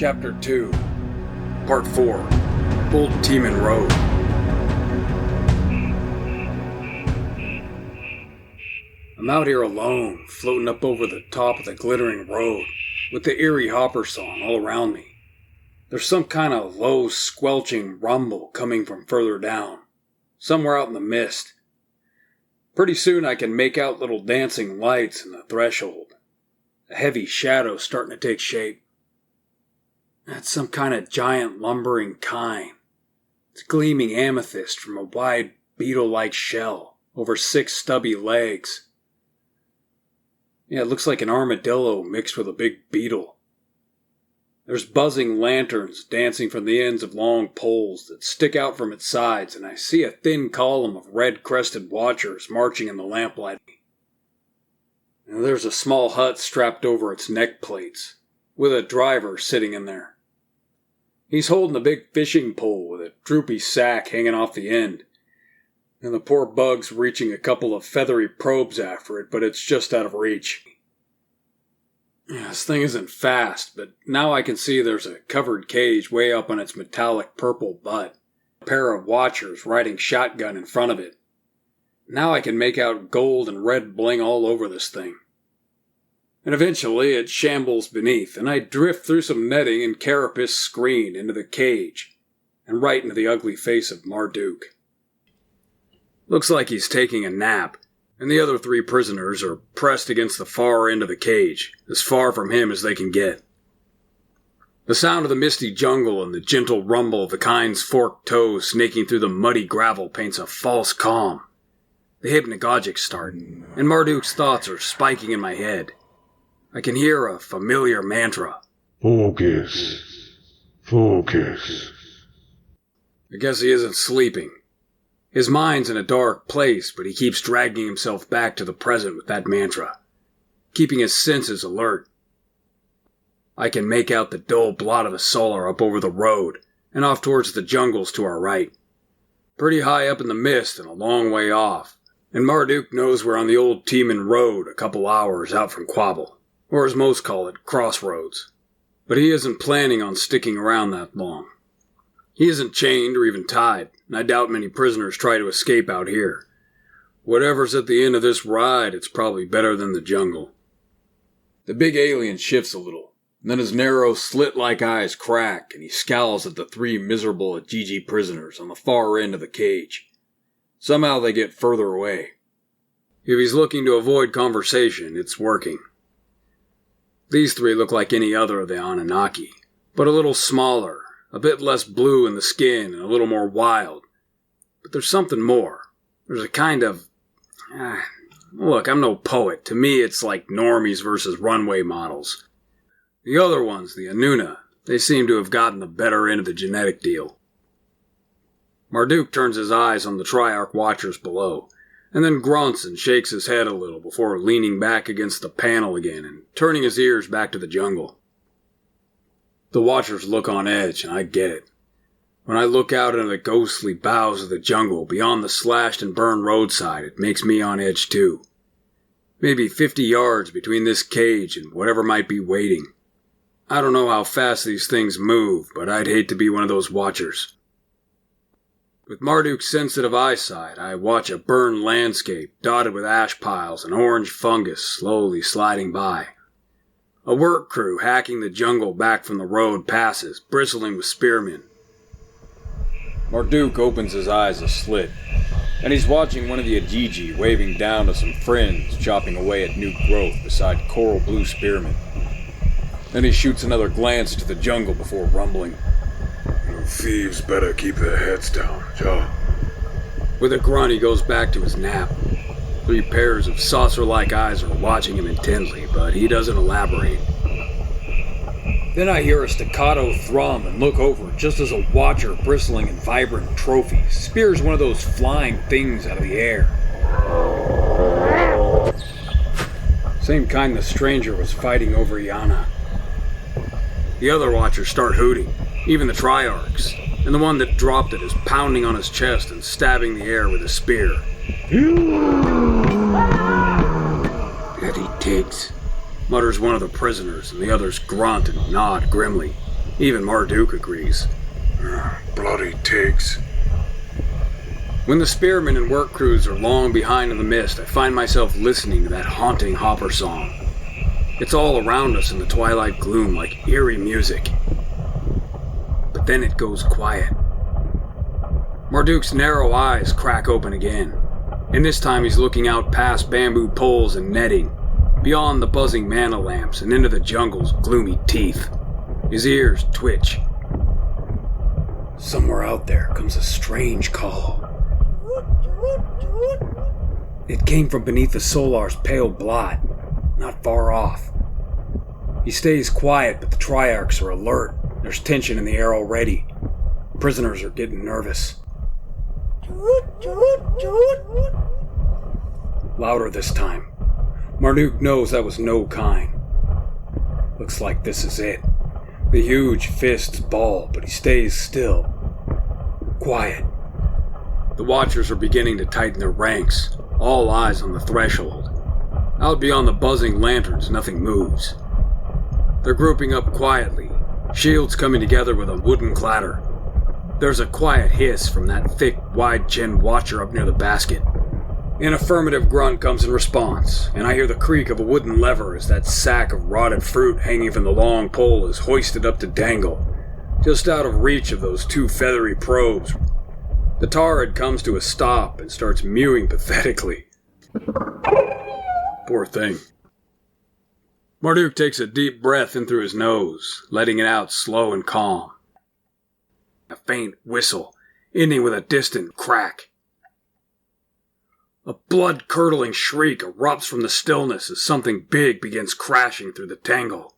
Chapter 2, Part 4, Old Teeman Road. I'm out here alone, floating up over the top of the glittering road, with the eerie hopper song all around me. There's some kind of low, squelching rumble coming from further down, somewhere out in the mist. Pretty soon I can make out little dancing lights in the threshold. A heavy shadow starting to take shape. That's some kind of giant lumbering kine. It's gleaming amethyst from a wide beetle-like shell over 6 stubby legs. Yeah, it looks like an armadillo mixed with a big beetle. There's buzzing lanterns dancing from the ends of long poles that stick out from its sides, and I see a thin column of red-crested watchers marching in the lamplight. And there's a small hut strapped over its neck plates, with a driver sitting in there. He's holding a big fishing pole with a droopy sack hanging off the end, and the poor bug's reaching a couple of feathery probes after it, but it's just out of reach. Yeah, this thing isn't fast, but now I can see there's a covered cage way up on its metallic purple butt, a pair of watchers riding shotgun in front of it. Now I can make out gold and red bling all over this thing. And eventually it shambles beneath, and I drift through some netting and carapace screen into the cage, and right into the ugly face of Marduk. Looks like he's taking a nap, and the other 3 prisoners are pressed against the far end of the cage, as far from him as they can get. The sound of the misty jungle and the gentle rumble of the kind's forked toes snaking through the muddy gravel paints a false calm. The hypnagogics start, and Marduk's thoughts are spiking in my head. I can hear a familiar mantra. Focus. Focus. I guess he isn't sleeping. His mind's in a dark place, but he keeps dragging himself back to the present with that mantra, keeping his senses alert. I can make out the dull blot of the solar up over the road, and off towards the jungles to our right. Pretty high up in the mist and a long way off, and Marduk knows we're on the old Teeman Road a couple hours out from Quabble, or as most call it, Crossroads. But he isn't planning on sticking around that long. He isn't chained or even tied, and I doubt many prisoners try to escape out here. Whatever's at the end of this ride, it's probably better than the jungle. The big alien shifts a little, and then his narrow, slit-like eyes crack, and he scowls at the 3 miserable Ajiji prisoners on the far end of the cage. Somehow they get further away. If he's looking to avoid conversation, it's working. These 3 look like any other of the Anunnaki, but a little smaller, a bit less blue in the skin, and a little more wild. But there's something more. There's a kind of... Look, I'm no poet. To me, it's like normies versus runway models. The other ones, the Anuna, they seem to have gotten the better end of the genetic deal. Marduk turns his eyes on the Triarch watchers below, and then grunts and shakes his head a little before leaning back against the panel again and turning his ears back to the jungle. The watchers look on edge, and I get it. When I look out into the ghostly boughs of the jungle beyond the slashed and burned roadside, it makes me on edge too. Maybe 50 yards between this cage and whatever might be waiting. I don't know how fast these things move, but I'd hate to be one of those watchers. With Marduk's sensitive eyesight, I watch a burned landscape dotted with ash piles and orange fungus slowly sliding by. A work crew hacking the jungle back from the road passes, bristling with spearmen. Marduk opens his eyes a slit, and he's watching one of the Ajiji waving down to some friends chopping away at new growth beside coral blue spearmen. Then he shoots another glance to the jungle before rumbling. You thieves better keep their heads down, Joe. With a grunt, he goes back to his nap. 3 pairs of saucer-like eyes are watching him intently, but he doesn't elaborate. Then I hear a staccato thrum and look over just as a watcher bristling in vibrant trophies spears one of those flying things out of the air. Same kind the stranger was fighting over Yana. The other watchers start hooting, even the Triarchs, and the one that dropped it is pounding on his chest and stabbing the air with a spear. Bloody tigs, mutters one of the prisoners, and the others grunt and nod grimly. Even Marduk agrees. Bloody ticks. When the spearmen and work crews are long behind in the mist, I find myself listening to that haunting hopper song. It's all around us in the twilight gloom like eerie music. But then it goes quiet. Marduk's narrow eyes crack open again, and this time he's looking out past bamboo poles and netting, beyond the buzzing mana lamps and into the jungle's gloomy teeth. His ears twitch. Somewhere out there comes a strange call. It came from beneath the Solar's pale blot, not far off. He stays quiet, but the Triarchs are alert. There's tension in the air already. Prisoners are getting nervous. Louder this time. Marduk knows that was no kind. Looks like this is it. The huge fists ball, but he stays still. Quiet. The Watchers are beginning to tighten their ranks, all eyes on the threshold. Out beyond the buzzing lanterns, nothing moves. They're grouping up quietly, shields coming together with a wooden clatter. There's a quiet hiss from that thick, wide-chinned Watcher up near the basket. An affirmative grunt comes in response, and I hear the creak of a wooden lever as that sack of rotted fruit hanging from the long pole is hoisted up to dangle, just out of reach of those two feathery probes. The Taurid comes to a stop and starts mewing pathetically. Poor thing. Marduk takes a deep breath in through his nose, letting it out slow and calm. A faint whistle, ending with a distant crack. A blood-curdling shriek erupts from the stillness as something big begins crashing through the tangle.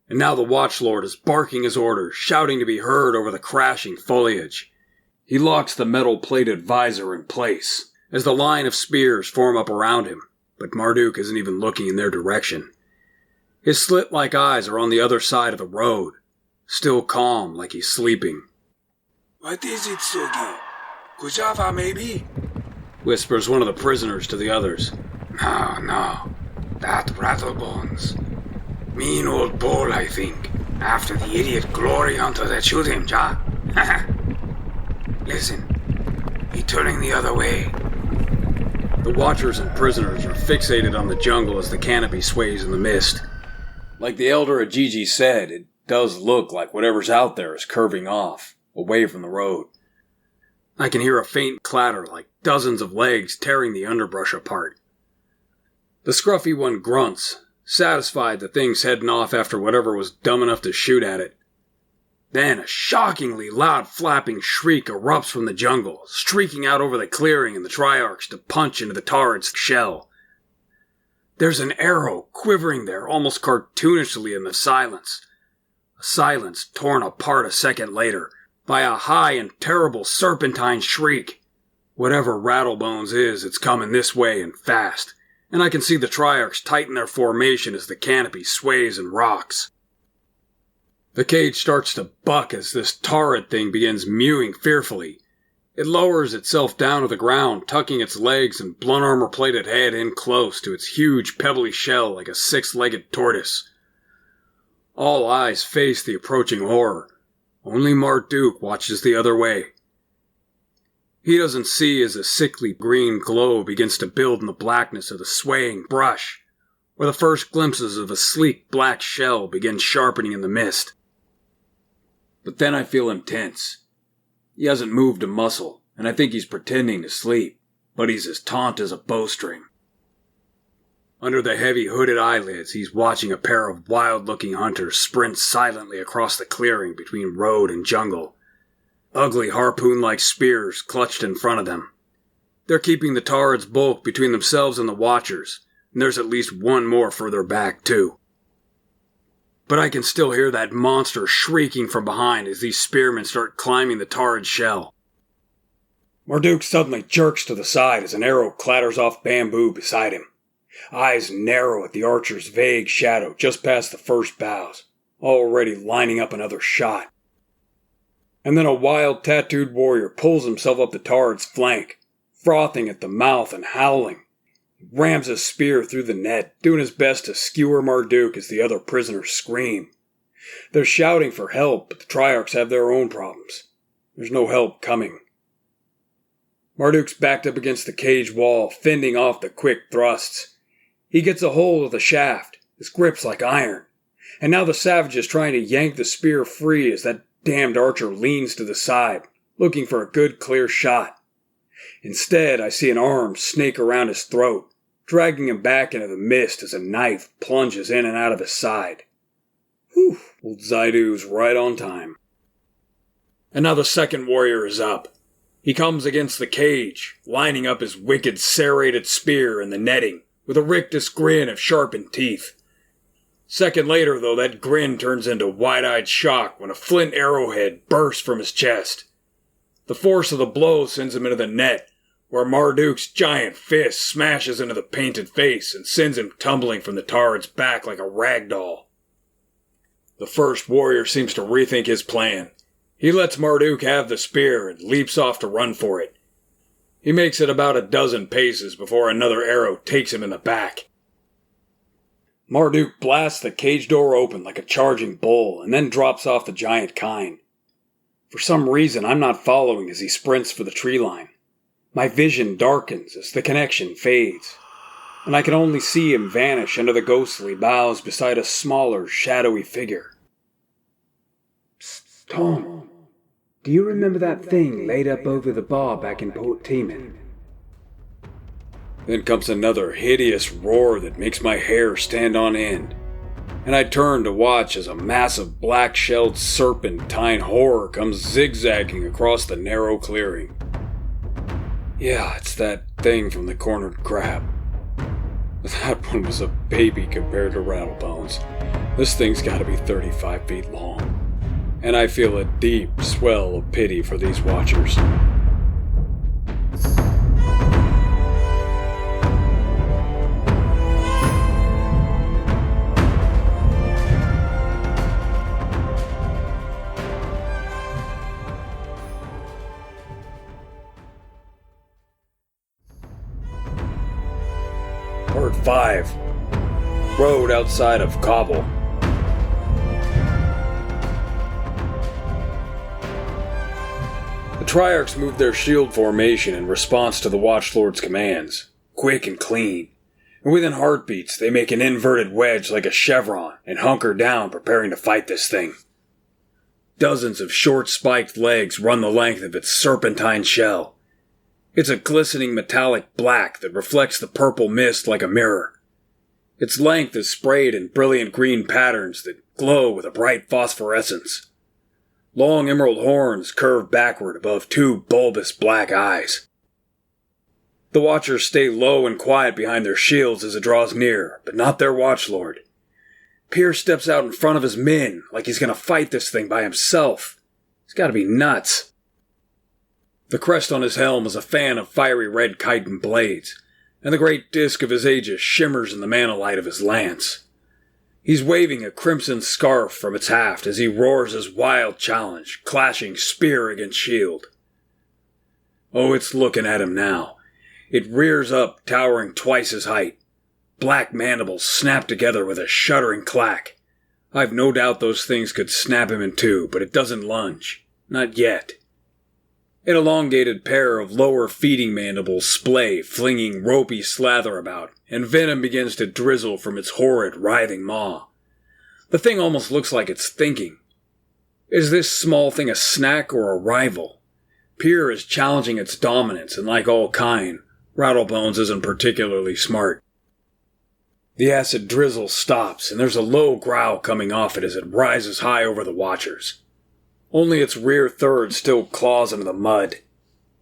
And now the Watchlord is barking his orders, shouting to be heard over the crashing foliage. He locks the metal-plated visor in place, as the line of spears form up around him, but Marduk isn't even looking in their direction. His slit-like eyes are on the other side of the road, still calm like he's sleeping. What is it, Sogi? Kujava, maybe? Whispers one of the prisoners to the others. No. That Rattlebones. Mean old bull, I think. After the idiot glory hunter that shoot him, ja? Listen. He turning the other way. The Watchers and prisoners are fixated on the jungle as the canopy sways in the mist. Like the Elder Ajiji said, it does look like whatever's out there is curving off, away from the road. I can hear a faint clatter like dozens of legs tearing the underbrush apart. The scruffy one grunts, satisfied the thing's heading off after whatever was dumb enough to shoot at it. Then a shockingly loud flapping shriek erupts from the jungle, streaking out over the clearing and the Triarchs to punch into the Taurid's shell. There's an arrow quivering there almost cartoonishly in the silence. A silence torn apart a second later by a high and terrible serpentine shriek. Whatever Rattlebones is, it's coming this way and fast, and I can see the Triarchs tighten their formation as the canopy sways and rocks. The cage starts to buck as this Taurid thing begins mewing fearfully. It lowers itself down to the ground, tucking its legs and blunt armor-plated head in close to its huge pebbly shell like a six-legged tortoise. All eyes face the approaching horror. Only Marduk watches the other way. He doesn't see as a sickly green glow begins to build in the blackness of the swaying brush, or the first glimpses of a sleek black shell begin sharpening in the mist. But then I feel him tense. He hasn't moved a muscle, and I think he's pretending to sleep, but he's as taut as a bowstring. Under the heavy hooded eyelids, he's watching a pair of wild-looking hunters sprint silently across the clearing between road and jungle. Ugly harpoon-like spears clutched in front of them. They're keeping the Taurid's bulk between themselves and the Watchers, and there's at least one more further back, too. But I can still hear that monster shrieking from behind as these spearmen start climbing the Taurid shell. Marduk suddenly jerks to the side as an arrow clatters off bamboo beside him. Eyes narrow at the archer's vague shadow just past the first boughs, already lining up another shot. And then a wild tattooed warrior pulls himself up the Taurid's flank, frothing at the mouth and howling. He rams his spear through the net, doing his best to skewer Marduk as the other prisoners scream. They're shouting for help, but the Triarchs have their own problems. There's no help coming. Marduk's backed up against the cage wall, fending off the quick thrusts. He gets a hold of the shaft. His grip's like iron. And now the savage is trying to yank the spear free as that damned archer leans to the side, looking for a good clear shot. Instead, I see an arm snake around his throat, dragging him back into the mist as a knife plunges in and out of his side. Whew, old Zaidu's right on time. And now the second warrior is up. He comes against the cage, lining up his wicked serrated spear in the netting, with a rictus grin of sharpened teeth. Second later, though, that grin turns into wide-eyed shock when a flint arrowhead bursts from his chest. The force of the blow sends him into the net, where Marduk's giant fist smashes into the painted face and sends him tumbling from the Taurid's back like a rag doll. The first warrior seems to rethink his plan. He lets Marduk have the spear and leaps off to run for it. He makes it about a dozen paces before another arrow takes him in the back. Marduk blasts the cage door open like a charging bull and then drops off the giant kine. For some reason, I'm not following as he sprints for the tree line. My vision darkens as the connection fades, and I can only see him vanish under the ghostly boughs beside a smaller, shadowy figure. Psst, Tom, do you remember that thing laid up over the bar back in Port Teeman? Then comes another hideous roar that makes my hair stand on end, and I turn to watch as a massive black-shelled serpentine horror comes zigzagging across the narrow clearing. Yeah, it's that thing from the cornered crab. That one was a baby compared to Rattlebones. This thing's gotta be 35 feet long, and I feel a deep swell of pity for these watchers. Part 5. Road outside of Kabul. The Triarchs moved their shield formation in response to the Watchlord's commands, quick and clean, and within heartbeats they make an inverted wedge like a chevron and hunker down preparing to fight this thing. Dozens of short spiked legs run the length of its serpentine shell. It's a glistening metallic black that reflects the purple mist like a mirror. Its length is sprayed in brilliant green patterns that glow with a bright phosphorescence. Long emerald horns curve backward above two bulbous black eyes. The Watchers stay low and quiet behind their shields as it draws near, but not their Watchlord. Pyr steps out in front of his men like he's going to fight this thing by himself. He's got to be nuts. The crest on his helm is a fan of fiery red chitin blades, and the great disk of his aegis shimmers in the manolight of his lance. He's waving a crimson scarf from its haft as he roars his wild challenge, clashing spear against shield. Oh, it's looking at him now. It rears up, towering twice his height. Black mandibles snap together with a shuddering clack. I've no doubt those things could snap him in two, but it doesn't lunge. Not yet. An elongated pair of lower feeding mandibles splay, flinging ropey slather about, and venom begins to drizzle from its horrid, writhing maw. The thing almost looks like it's thinking. Is this small thing a snack or a rival? Pyr is challenging its dominance, and like all kind, Rattlebones isn't particularly smart. The acid drizzle stops, and there's a low growl coming off it as it rises high over the Watchers. Only its rear third still claws into the mud,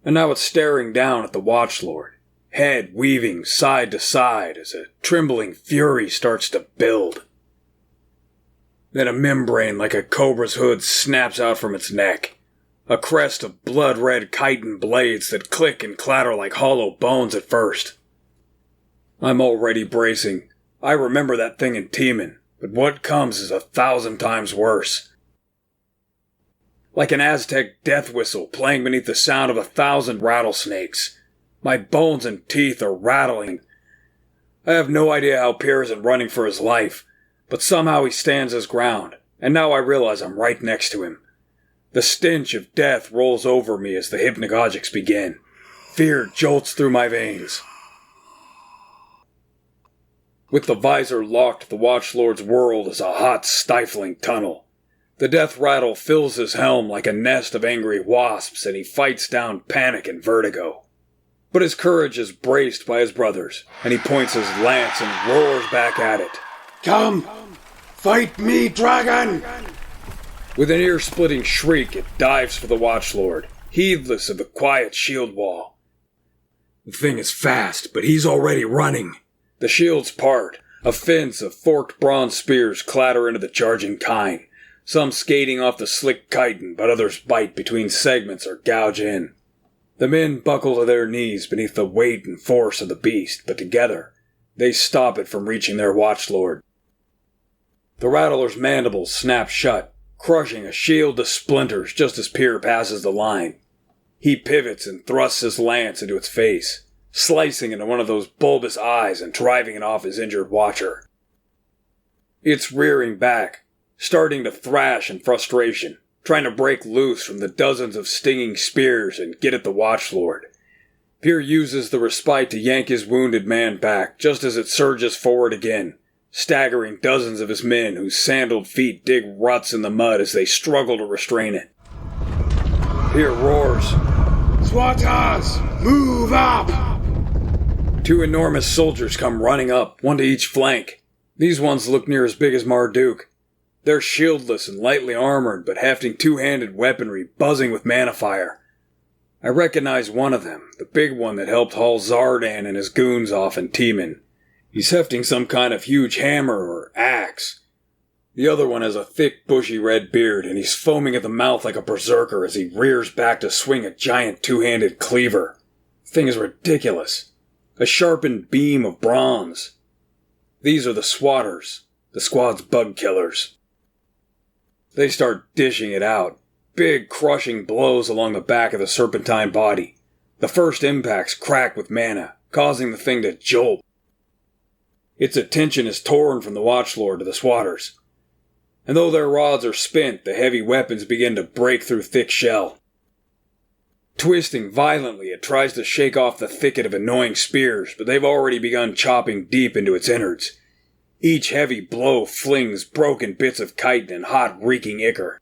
and now it's staring down at the Watchlord, head weaving side to side as a trembling fury starts to build. Then a membrane like a cobra's hood snaps out from its neck, a crest of blood-red chitin blades that click and clatter like hollow bones at first. I'm already bracing. I remember that thing in Teeman, but what comes is 1,000 times worse. Like an Aztec death whistle playing beneath the sound of 1,000 rattlesnakes. My bones and teeth are rattling. I have no idea how Pyr isn't running for his life, but somehow he stands his ground, and now I realize I'm right next to him. The stench of death rolls over me as the hypnagogics begin. Fear jolts through my veins. With the visor locked, the Watchlord's world is a hot, stifling tunnel. The death rattle fills his helm like a nest of angry wasps, and he fights down panic and vertigo. But his courage is braced by his brothers, and he points his lance and roars back at it. Come! Fight me, dragon! With an ear-splitting shriek, it dives for the Watchlord, heedless of the quiet shield wall. The thing is fast, but he's already running. The shields part. A fence of forked bronze spears clatter into the charging kine, some skating off the slick chitin, but others bite between segments or gouge in. The men buckle to their knees beneath the weight and force of the beast, but together, they stop it from reaching their Watchlord. The Rattler's mandibles snap shut, crushing a shield to splinters just as Pyr passes the line. He pivots and thrusts his lance into its face, slicing into one of those bulbous eyes and driving it off his injured watcher. It's rearing back, starting to thrash in frustration, trying to break loose from the dozens of stinging spears and get at the Watchlord. Pyr uses the respite to yank his wounded man back just as it surges forward again, staggering dozens of his men whose sandaled feet dig ruts in the mud as they struggle to restrain it. Pyr roars, Swatters, move up! 2 enormous soldiers come running up, one to each flank. These ones look near as big as Marduk. They're shieldless and lightly armored, but hefting 2-handed weaponry buzzing with mana fire. I recognize one of them, the big one that helped haul Zardan and his goons off in Teeman. He's hefting some kind of huge hammer or axe. The other one has a thick, bushy red beard, and he's foaming at the mouth like a berserker as he rears back to swing a giant 2-handed cleaver. The thing is ridiculous. A sharpened beam of bronze. These are the Swatters, the squad's bug killers. They start dishing it out. Big, crushing blows along the back of the serpentine body. The first impacts crack with mana, causing the thing to jolt. Its attention is torn from the Watchlord to the Swatters. And though their rods are spent, the heavy weapons begin to break through thick shell. Twisting violently, it tries to shake off the thicket of annoying spears, but they've already begun chopping deep into its innards. Each heavy blow flings broken bits of chitin and hot, reeking ichor.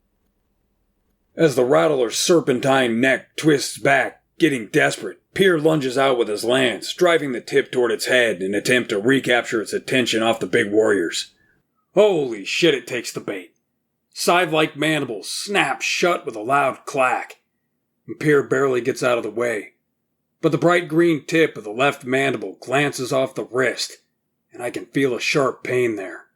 As the Rattler's serpentine neck twists back, getting desperate, Pyr lunges out with his lance, driving the tip toward its head in an attempt to recapture its attention off the big warriors. Holy shit, it takes the bait. Scythe-like mandibles snap shut with a loud clack, and Pyr barely gets out of the way. But the bright green tip of the left mandible glances off the wrist, and I can feel a sharp pain there.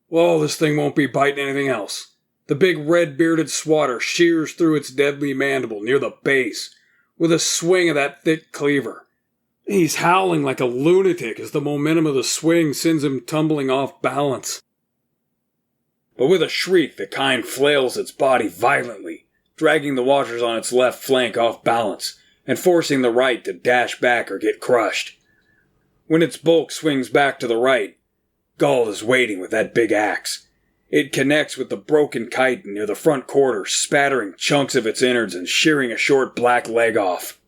Well, this thing won't be biting anything else. The big red-bearded swatter shears through its deadly mandible near the base, with a swing of that thick cleaver. He's howling like a lunatic as the momentum of the swing sends him tumbling off balance. But with a shriek, the kine flails its body violently, dragging the watchers on its left flank off balance, and forcing the right to dash back or get crushed. When its bulk swings back to the right, Gull is waiting with that big axe. It connects with the broken chitin near the front quarter, spattering chunks of its innards and shearing a short black leg off.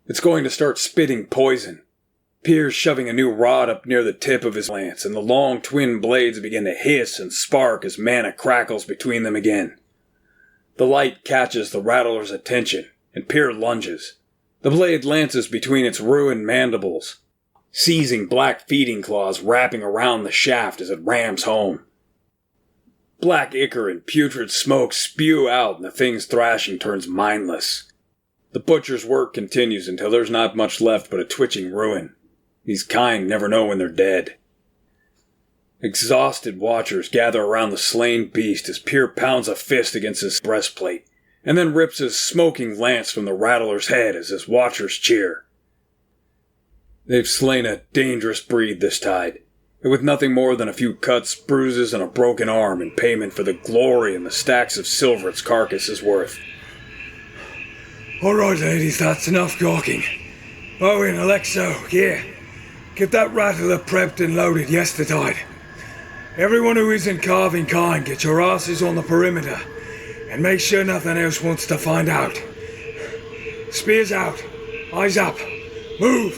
It's going to start spitting poison. Pyr's shoving a new rod up near the tip of his lance, and the long twin blades begin to hiss and spark as mana crackles between them again. The light catches the Rattler's attention, and Pyr lunges. The blade lances between its ruined mandibles, seizing black feeding claws wrapping around the shaft as it rams home. Black ichor and putrid smoke spew out, and the thing's thrashing turns mindless. The butcher's work continues until there's not much left but a twitching ruin. These kine never know when they're dead. Exhausted watchers gather around the slain beast as Pyr pounds a fist against his breastplate, and then rips his smoking lance from the Rattler's head as his watchers cheer. They've slain a dangerous breed this tide, and with nothing more than a few cuts, bruises, and a broken arm in payment for the glory and the stacks of silver its carcass is worth. All right, ladies, that's enough gawking. Owen, Alexo, here. Get that rattler prepped and loaded yesterday. Everyone who isn't carving kind, get your asses on the perimeter. And make sure nothing else wants to find out. Spears out. Eyes up. Move!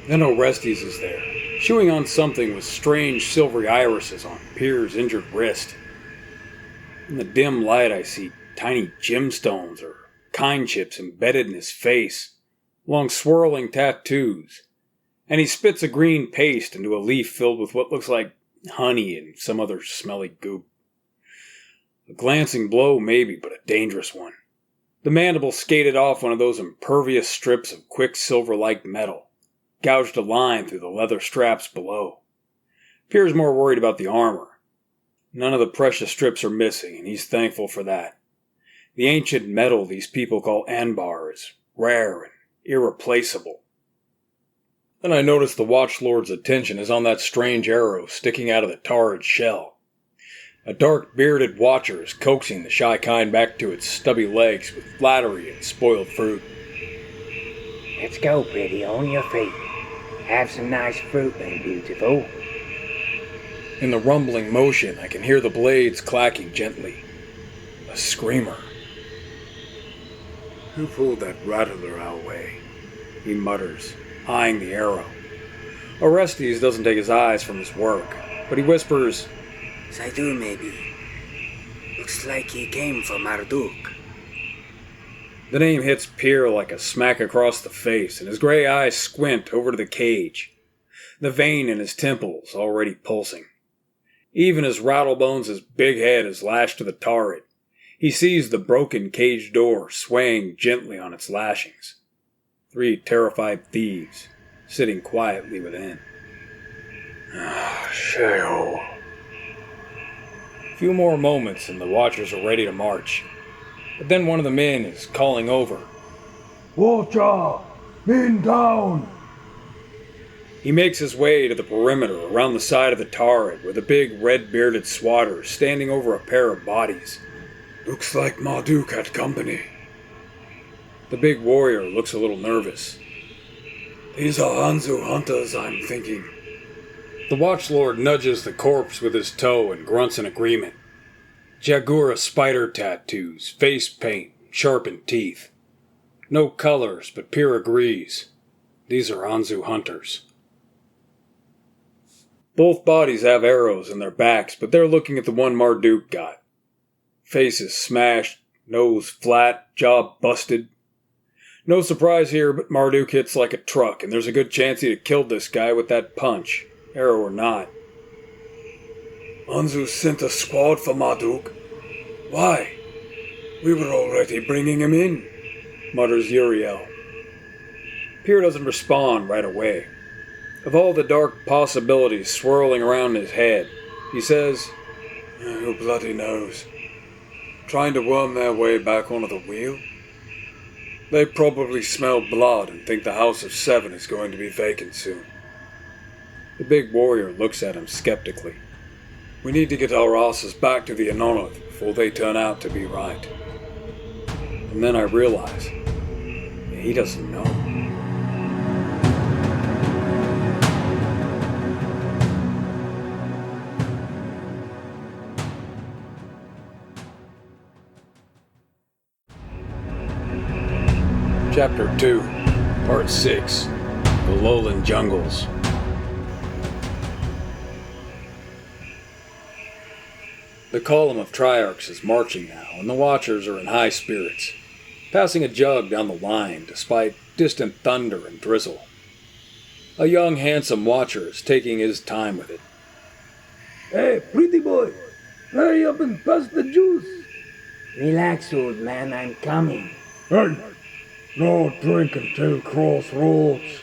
Then Orestes is there, chewing on something with strange silvery irises on Pierre's injured wrist. In the dim light I see tiny gemstones or kind chips embedded in his face, along swirling tattoos, and he spits a green paste into a leaf filled with what looks like honey and some other smelly goop. A glancing blow maybe, but a dangerous one. The mandible skated off one of those impervious strips of quicksilver-like metal, gouged a line through the leather straps below. Pierre's more worried about the armor. None of the precious strips are missing, and he's thankful for that. The ancient metal these people call anbar is rare and irreplaceable. Then I notice the Watchlord's attention is on that strange arrow sticking out of the tarred shell. A dark bearded watcher is coaxing the shy kind back to its stubby legs with flattery and spoiled fruit. Let's go, pretty, on your feet. Have some nice fruit, then, beautiful. In the rumbling motion, I can hear the blades clacking gently. A screamer. Who pulled that rattler our way? He mutters, eyeing the arrow. Orestes doesn't take his eyes from his work, but he whispers, Saidur, maybe. Looks like he came from Marduk. The name hits Pierre like a smack across the face, and his gray eyes squint over to the cage. The vein in his temples already pulsing. Even as Rattlebones' big head is lashed to the turret, he sees the broken cage door swaying gently on its lashings. 3 terrified thieves, sitting quietly within. Shale. A few more moments and the watchers are ready to march. But then one of the men is calling over. Watcher! Men down! He makes his way to the perimeter around the side of the turret where the big red-bearded swatter is standing over a pair of bodies. Looks like Marduk had company. The big warrior looks a little nervous. These are Anzu hunters, I'm thinking. The Watchlord nudges the corpse with his toe and grunts in agreement. Jagura spider tattoos, face paint, sharpened teeth. No colors, but Pierre agrees. These are Anzu hunters. Both bodies have arrows in their backs, but they're looking at the one Marduk got. Face is smashed, nose flat, jaw busted. No surprise here, but Marduk hits like a truck, and there's a good chance he'd have killed this guy with that punch, arrow or not. Anzu sent a squad for Marduk. Why? We were already bringing him in, mutters Uriel. Pierre doesn't respond right away. Of all the dark possibilities swirling around his head, he says, who bloody knows? Trying to worm their way back onto the wheel? They probably smell blood and think the House of Seven is going to be vacant soon. The big warrior looks at him skeptically. We need to get our asses back to the Anonoth before they turn out to be right. And then I realize, he doesn't know. Chapter 2, Part 6, The Lowland Jungles. The column of Triarchs is marching now, and the Watchers are in high spirits, passing a jug down the line despite distant thunder and drizzle. A young, handsome Watcher is taking his time with it. Hey, pretty boy, hurry up and pass the juice. Relax, old man, I'm coming. Hey, no drink until crossroads.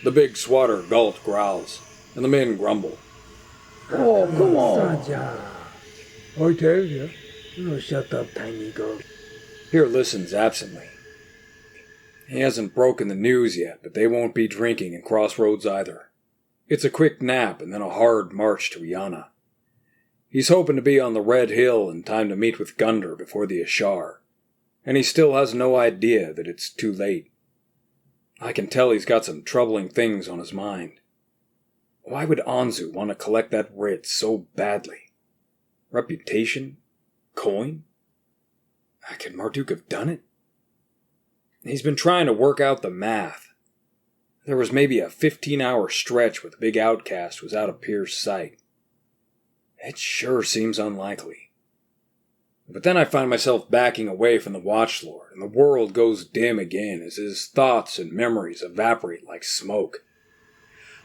The big swatter Galt growls, and the men grumble. Oh, come on. I tell you. Oh, shut up, tiny goat. Pierre listens absently. He hasn't broken the news yet, but they won't be drinking in Crossroads either. It's a quick nap and then a hard march to Iana. He's hoping to be on the Red Hill in time to meet with Gunder before the Ashar, and he still has no idea that it's too late. I can tell he's got some troubling things on his mind. Why would Anzu want to collect that writ so badly? Reputation? Coin? Could Marduk have done it? He's been trying to work out the math. There was maybe a 15-hour stretch where the big outcast was out of Pier's sight. It sure seems unlikely. But then I find myself backing away from the Watchlord, and the world goes dim again as his thoughts and memories evaporate like smoke.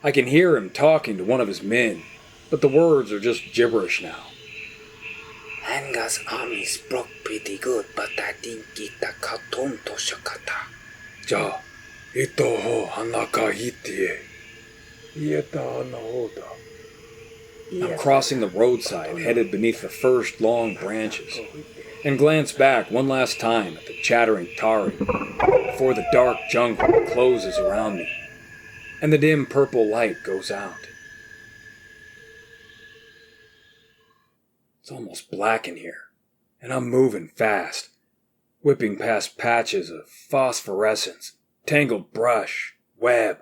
I can hear him talking to one of his men, but the words are just gibberish now. Anga's armies broke pretty good, but I think kita katon to shakata. Ja, ito ho hanaka hitie. Ieta hanahoda. I'm crossing the roadside, headed beneath the first long branches, and glance back one last time at the chattering Tari before the dark jungle closes around me, and the dim purple light goes out. It's almost black in here, and I'm moving fast, whipping past patches of phosphorescence, tangled brush, web.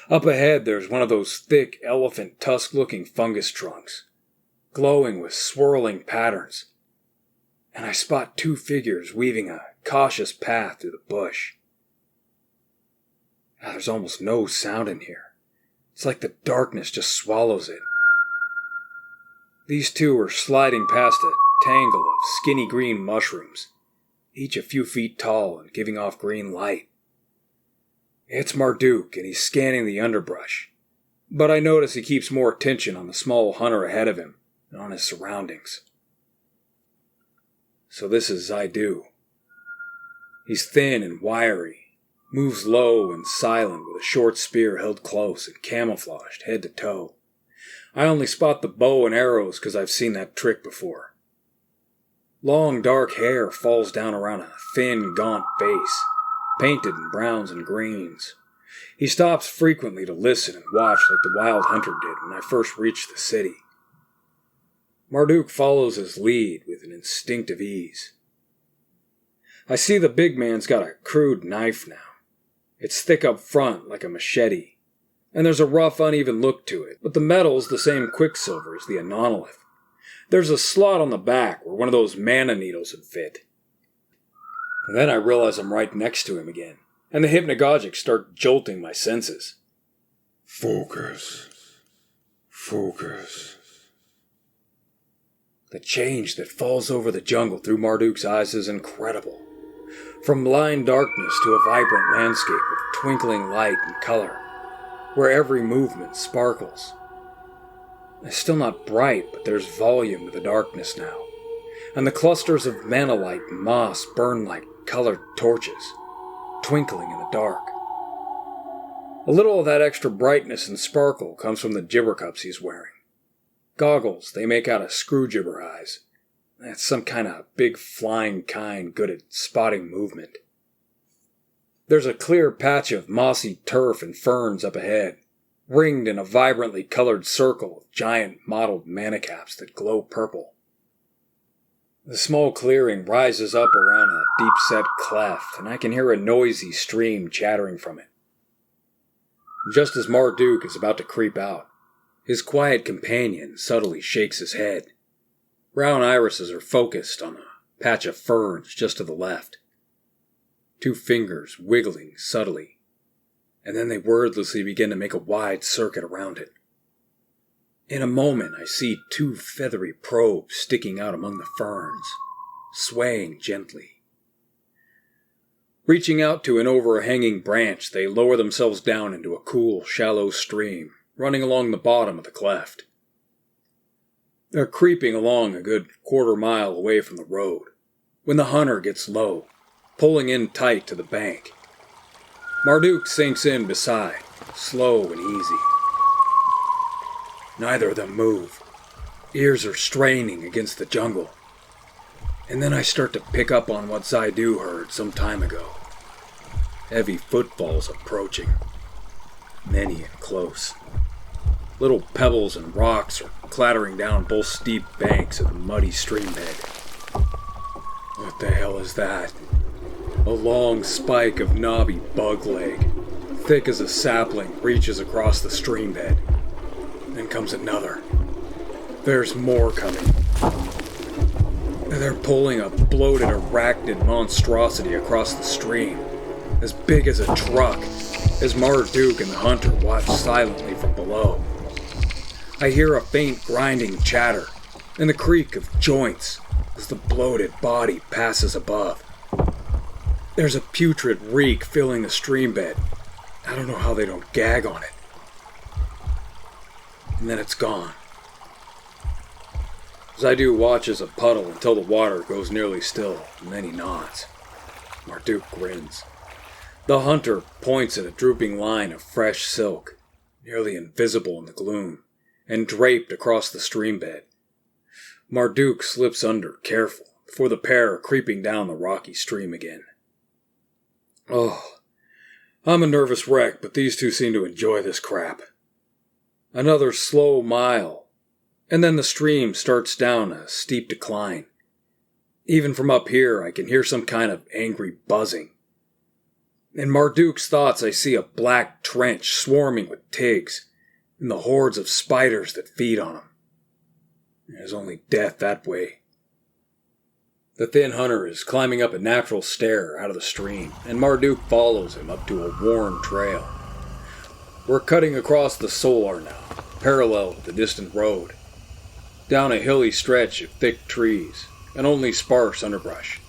Up ahead there's one of those thick elephant tusk-looking fungus trunks, glowing with swirling patterns, and I spot two figures weaving a cautious path through the bush. There's almost no sound in here. It's like the darkness just swallows it. These two are sliding past a tangle of skinny green mushrooms, each a few feet tall and giving off green light. It's Marduk, and he's scanning the underbrush, but I notice he keeps more attention on the small hunter ahead of him than on his surroundings. So this is Zaidu. He's thin and wiry, moves low and silent with a short spear held close and camouflaged head to toe. I only spot the bow and arrows because I've seen that trick before. Long dark hair falls down around a thin, gaunt face, painted in browns and greens. He stops frequently to listen and watch like the wild hunter did when I first reached the city. Marduk follows his lead with an instinctive ease. I see the big man's got a crude knife now. It's thick up front like a machete, and there's a rough, uneven look to it, but the metal's the same quicksilver as the anonolith. There's a slot on the back where one of those mana needles would fit. And then I realize I'm right next to him again, and the hypnagogics start jolting my senses. Focus. Focus. The change that falls over the jungle through Marduk's eyes is incredible. From blind darkness to a vibrant landscape with twinkling light and color, where every movement sparkles. It's still not bright, but there's volume to the darkness now, and the clusters of manalite and moss burn like colored torches, twinkling in the dark. A little of that extra brightness and sparkle comes from the gibber cups he's wearing. Goggles they make out of screw gibber eyes. That's some kind of big flying kind good at spotting movement. There's a clear patch of mossy turf and ferns up ahead, ringed in a vibrantly colored circle of giant mottled manicaps that glow purple. The small clearing rises up around a deep-set cleft, and I can hear a noisy stream chattering from it. Just as Marduk is about to creep out, his quiet companion subtly shakes his head. Brown irises are focused on a patch of ferns just to the left. Two fingers wiggling subtly, and then they wordlessly begin to make a wide circuit around it. In a moment, I see two feathery probes sticking out among the ferns, swaying gently. Reaching out to an overhanging branch, they lower themselves down into a cool, shallow stream, running along the bottom of the cleft. They're creeping along a good quarter-mile away from the road, when the hunter gets low, pulling in tight to the bank. Marduk sinks in beside, slow and easy. Neither of them move. Ears are straining against the jungle. And then I start to pick up on what Zaidu heard some time ago. Heavy footfalls approaching. Many and close. Little pebbles and rocks are clattering down both steep banks of the muddy stream bed. What the hell is that? A long spike of knobby bug leg, thick as a sapling, reaches across the stream bed. Then comes another. There's more coming. They're pulling a bloated arachnid monstrosity across the stream, as big as a truck, as Marduk and the hunter watch silently from below. I hear a faint grinding chatter, and the creak of joints as the bloated body passes above. There's a putrid reek filling the stream bed. I don't know how they don't gag on it. And then it's gone. Zaidu watches a puddle until the water goes nearly still, and then he nods. Marduk grins. The hunter points at a drooping line of fresh silk, nearly invisible in the gloom, and draped across the stream bed. Marduk slips under, careful, before the pair are creeping down the rocky stream again. Oh, I'm a nervous wreck, but these two seem to enjoy this crap. Another slow mile, and then the stream starts down a steep decline. Even from up here, I can hear some kind of angry buzzing. In Marduk's thoughts, I see a black trench swarming with tigs, and the hordes of spiders that feed on them. There's only death that way. The thin hunter is climbing up a natural stair out of the stream, and Marduk follows him up to a worn trail. We're cutting across the Solar now, parallel with the distant road, down a hilly stretch of thick trees and only sparse underbrush.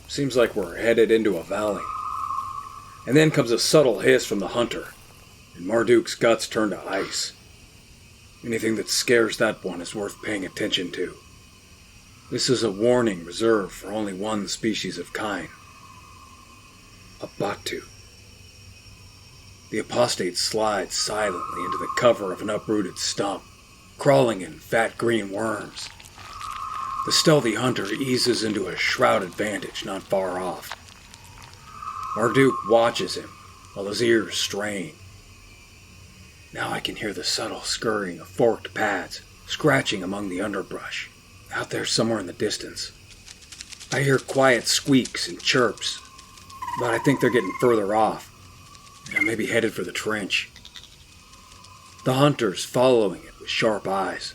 Seems like we're headed into a valley. And then comes a subtle hiss from the hunter, and Marduk's guts turn to ice. Anything that scares that one is worth paying attention to. This is a warning reserved for only one species of kind. A Batu. The apostate slides silently into the cover of an uprooted stump, crawling in fat green worms. The stealthy hunter eases into a shrouded vantage not far off. Marduk watches him while his ears strain. Now I can hear the subtle scurrying of forked pads, scratching among the underbrush, out there somewhere in the distance. I hear quiet squeaks and chirps, but I think they're getting further off. I may be headed for the trench. The hunter's following it with sharp eyes.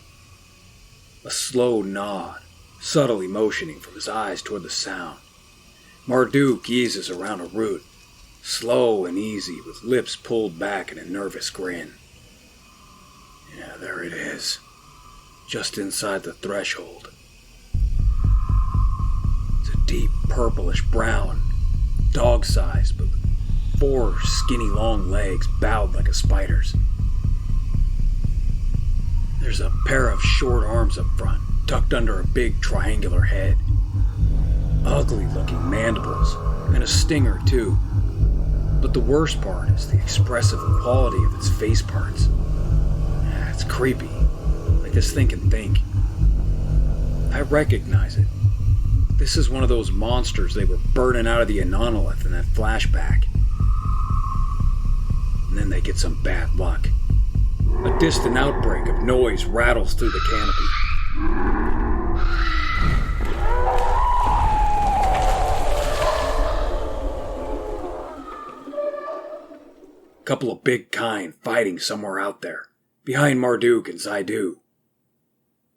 A slow nod, subtly motioning from his eyes toward the sound. Marduk eases around a root, slow and easy, with lips pulled back in a nervous grin. Yeah, there it is, just inside the threshold. It's a deep purplish brown, dog-sized, but with 4 skinny long legs bowed like a spider's. There's a pair of short arms up front, tucked under a big triangular head. Ugly-looking mandibles, and a stinger too. But the worst part is the expressive quality of its face parts. It's creepy, like this thing can think. I recognize it. This is one of those monsters they were burning out of the Anonolith in that flashback. And then they get some bad luck. A distant outbreak of noise rattles through the canopy. Couple of big kind fighting somewhere out there, behind Marduk and Zaidu.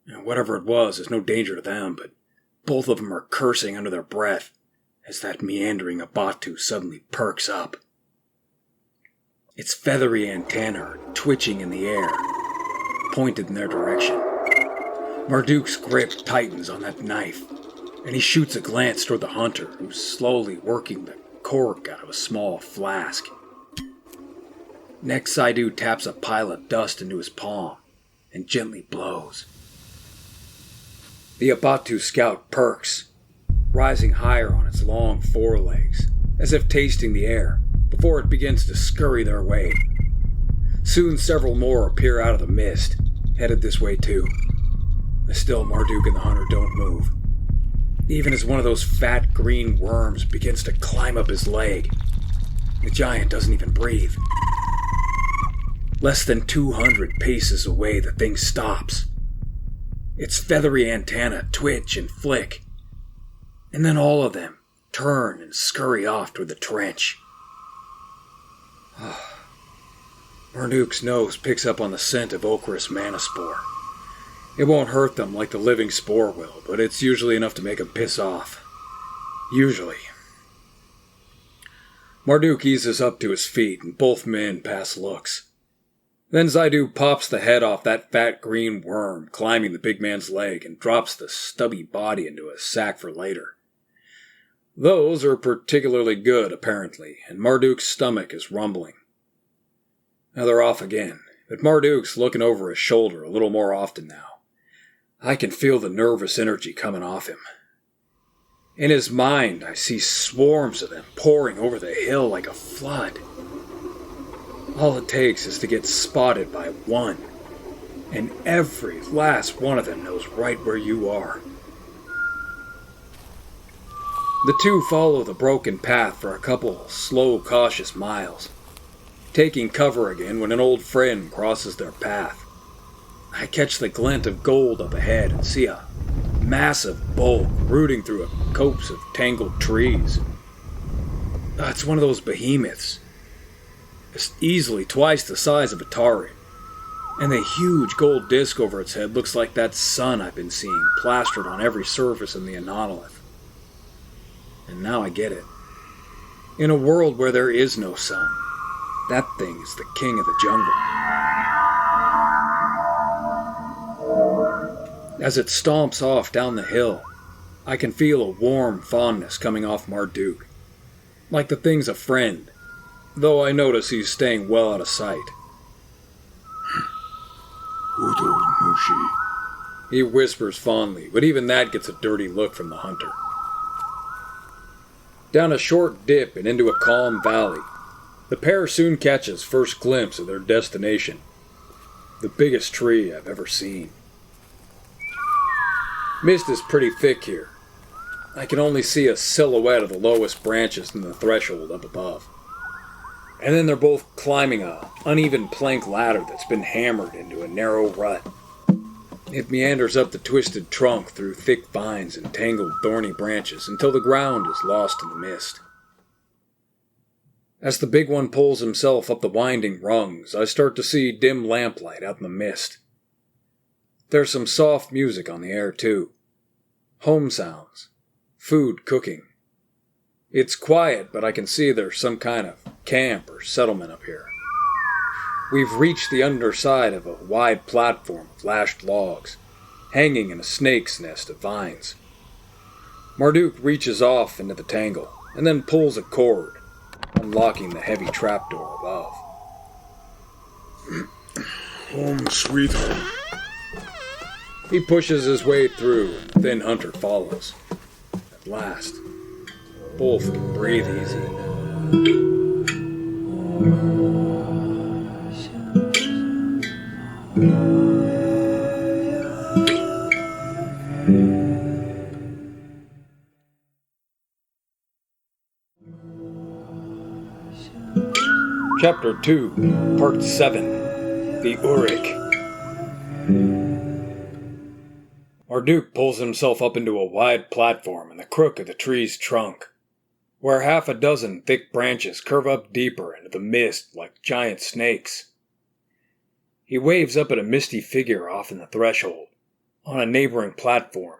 And whatever it was is no danger to them, but both of them are cursing under their breath as that meandering Abatu suddenly perks up. Its feathery antennae are twitching in the air, pointed in their direction. Marduk's grip tightens on that knife, and he shoots a glance toward the hunter, who's slowly working the cork out of a small flask. Next, Zaidu taps a pile of dust into his palm and gently blows. The Abatu scout perks, rising higher on its long forelegs, as if tasting the air, before it begins to scurry their way. Soon several more appear out of the mist, headed this way too. Still, Marduk and the hunter don't move, even as one of those fat green worms begins to climb up his leg. The giant doesn't even breathe. Less than 200 paces away, the thing stops. Its feathery antennae twitch and flick, and then all of them turn and scurry off toward the trench. Marduk's nose picks up on the scent of ochreous mana spore. It won't hurt them like the living spore will, but it's usually enough to make them piss off. Usually. Marduk eases up to his feet, and both men pass looks. Then Zaidu pops the head off that fat green worm climbing the big man's leg and drops the stubby body into a sack for later. Those are particularly good, apparently, and Marduk's stomach is rumbling. Now they're off again, but Marduk's looking over his shoulder a little more often now. I can feel the nervous energy coming off him. In his mind, I see swarms of them pouring over the hill like a flood. All it takes is to get spotted by one, and every last one of them knows right where you are. The two follow the broken path for a couple slow, cautious miles, taking cover again when an old friend crosses their path. I catch the glint of gold up ahead and see a massive bulk rooting through a copse of tangled trees. It's one of those behemoths. It's easily twice the size of a Tauren, and the huge gold disc over its head looks like that sun I've been seeing plastered on every surface in the Anonolith. And now I get it. In a world where there is no sun, that thing is the king of the jungle. As it stomps off down the hill, I can feel a warm fondness coming off Marduk, like the thing's a friend, though I notice he's staying well out of sight. Who told Mushi? He whispers fondly, but even that gets a dirty look from the hunter. Down a short dip and into a calm valley, the pair soon catches first glimpse of their destination, the biggest tree I've ever seen. Mist is pretty thick here. I can only see a silhouette of the lowest branches in the threshold up above. And then they're both climbing a uneven plank ladder that's been hammered into a narrow rut. It meanders up the twisted trunk through thick vines and tangled thorny branches until the ground is lost in the mist. As the big one pulls himself up the winding rungs, I start to see dim lamplight out in the mist. There's some soft music on the air, too. Home sounds. Food cooking. It's quiet, but I can see there's some kind of camp or settlement up here. We've reached the underside of a wide platform of lashed logs, hanging in a snake's nest of vines. Marduk reaches off into the tangle, and then pulls a cord, unlocking the heavy trapdoor above. Home sweet home. He pushes his way through, and the thin hunter follows. At last, both can breathe easy. Chapter 2, Part 7, The Urik. Marduk pulls himself up into a wide platform in the crook of the tree's trunk, where half a dozen thick branches curve up deeper into the mist like giant snakes. He waves up at a misty figure off in the threshold, on a neighboring platform.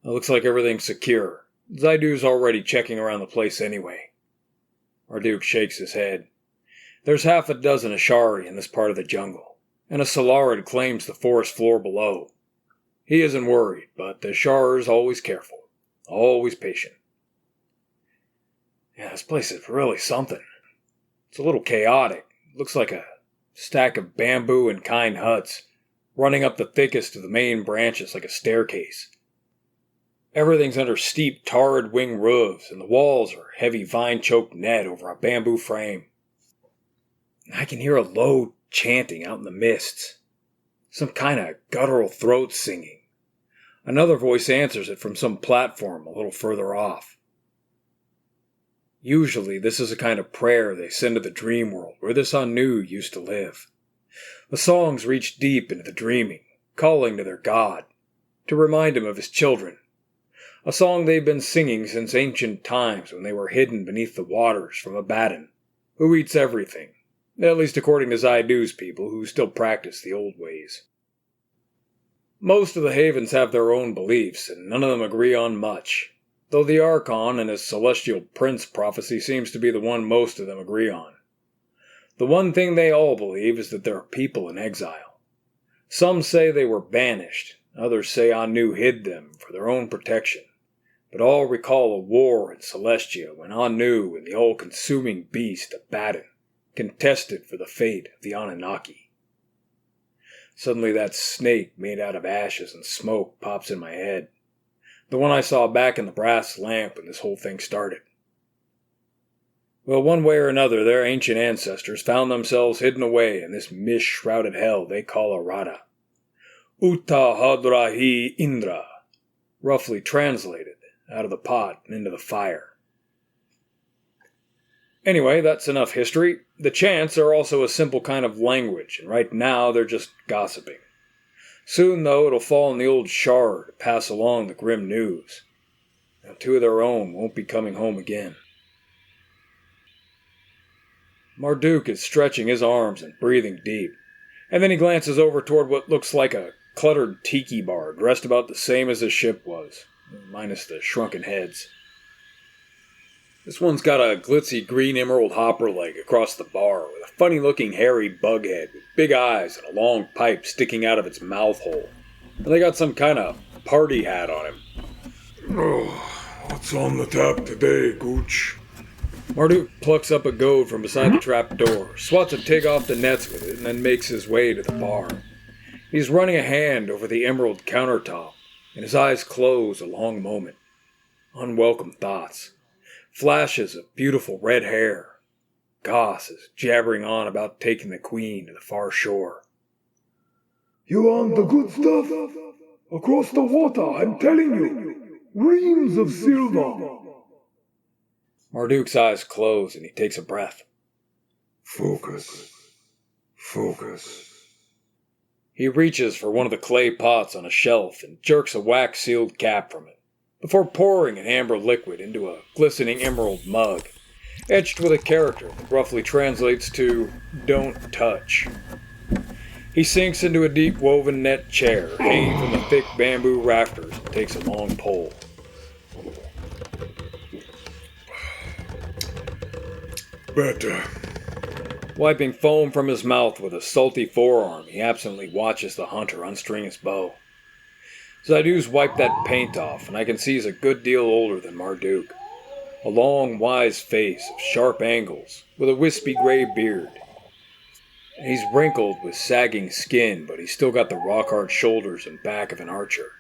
It looks like everything's secure. Zaidu's already checking around the place anyway. Marduk shakes his head. There's half a dozen Ashari in this part of the jungle, and a Solarid claims the forest floor below. He isn't worried, but the Ashar's always careful, always patient. Yeah, this place is really something. It's a little chaotic. It looks like a stack of bamboo and kind huts, running up the thickest of the main branches like a staircase. Everything's under steep tarred wing roofs, and the walls are heavy vine-choked net over a bamboo frame. I can hear a low chanting out in the mists. Some kind of guttural throat singing. Another voice answers it from some platform a little further off. Usually this is a kind of prayer they send to the dream world where this Anu used to live. The songs reach deep into the dreaming, calling to their god, to remind him of his children. A song they've been singing since ancient times when they were hidden beneath the waters from Abaddon, who eats everything, At least according to Zaidu's people, who still practice the old ways. Most of the havens have their own beliefs, and none of them agree on much, though the Archon and his celestial prince prophecy seems to be the one most of them agree on. The one thing they all believe is that there are people in exile. Some say they were banished, others say Anu hid them for their own protection, but all recall a war in Celestia when Anu and the all-consuming beast Abaddon contested for the fate of the Anunnaki. Suddenly that snake made out of ashes and smoke pops in my head, the one I saw back in the brass lamp when this whole thing started. Well, one way or another, their ancient ancestors found themselves hidden away in this mist-shrouded hell they call Aratta. Uta Hadrahi Indra, roughly translated, out of the pot and into the fire. Anyway, that's enough history. The chants are also a simple kind of language, and right now they're just gossiping. Soon, though, it'll fall on the old Shard to pass along the grim news. Now, two of their own won't be coming home again. Marduk is stretching his arms and breathing deep, and then he glances over toward what looks like a cluttered tiki bar dressed about the same as his ship was, minus the shrunken heads. This one's got a glitzy green emerald hopper leg across the bar with a funny-looking hairy bug head with big eyes and a long pipe sticking out of its mouth hole. And they got some kind of party hat on him. Oh, what's on the tap today, Gooch? Marduk plucks up a goad from beside the trap door, swats a tig off the nets with it, and then makes his way to the bar. He's running a hand over the emerald countertop, and his eyes close a long moment. Unwelcome thoughts. Flashes of beautiful red hair. Goss is jabbering on about taking the queen to the far shore. You want the good stuff? Across the water, I'm telling you. Reams of silver. Marduk's eyes close and he takes a breath. Focus. Focus. He reaches for one of the clay pots on a shelf and jerks a wax-sealed cap from it, before pouring an amber liquid into a glistening emerald mug, etched with a character that roughly translates to, "Don't touch." He sinks into a deep woven net chair, hanging from the thick bamboo rafters, and takes a long pull. Better. Wiping foam from his mouth with a salty forearm, he absently watches the hunter unstring his bow. Zaidu's wiped that paint off, and I can see he's a good deal older than Marduk. A long, wise face of sharp angles, with a wispy gray beard. He's wrinkled with sagging skin, but he's still got the rock-hard shoulders and back of an archer.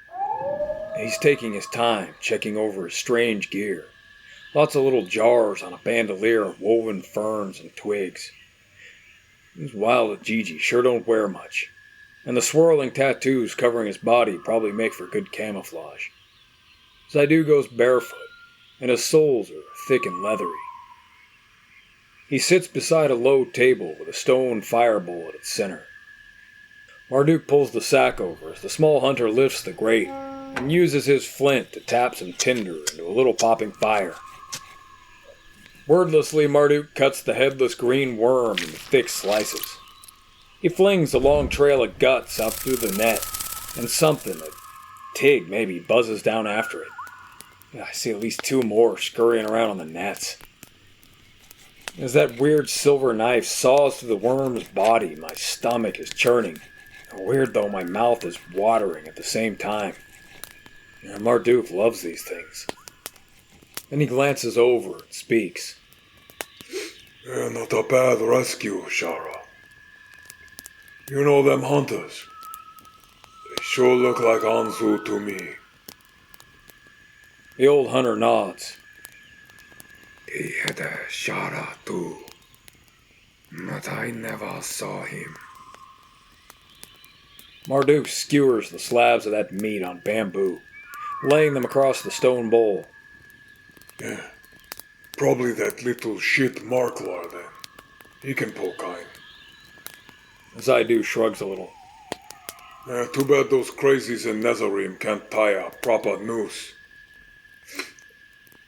And he's taking his time, checking over his strange gear. Lots of little jars on a bandolier of woven ferns and twigs. These wild Gigi sure don't wear much, and the swirling tattoos covering his body probably make for good camouflage. Zaidu goes barefoot, and his soles are thick and leathery. He sits beside a low table with a stone firebowl at its center. Marduk pulls the sack over as the small hunter lifts the grate and uses his flint to tap some tinder into a little popping fire. Wordlessly, Marduk cuts the headless green worm into thick slices. He flings a long trail of guts out through the net, and something, a tig maybe, buzzes down after it. I see at least two more scurrying around on the nets. As that weird silver knife saws through the worm's body, my stomach is churning. Weird though, my mouth is watering at the same time. Marduk loves these things. Then he glances over and speaks. Yeah, not a bad rescue, Shara. You know them hunters? They sure look like Anzu to me. The old hunter nods. He had a Shara too, but I never saw him. Marduk skewers the slabs of that meat on bamboo, laying them across the stone bowl. Yeah, probably that little shit Marklar then. He can pull kind. Zaidu shrugs a little. Yeah, too bad those crazies in Netherrealm can't tie a proper noose.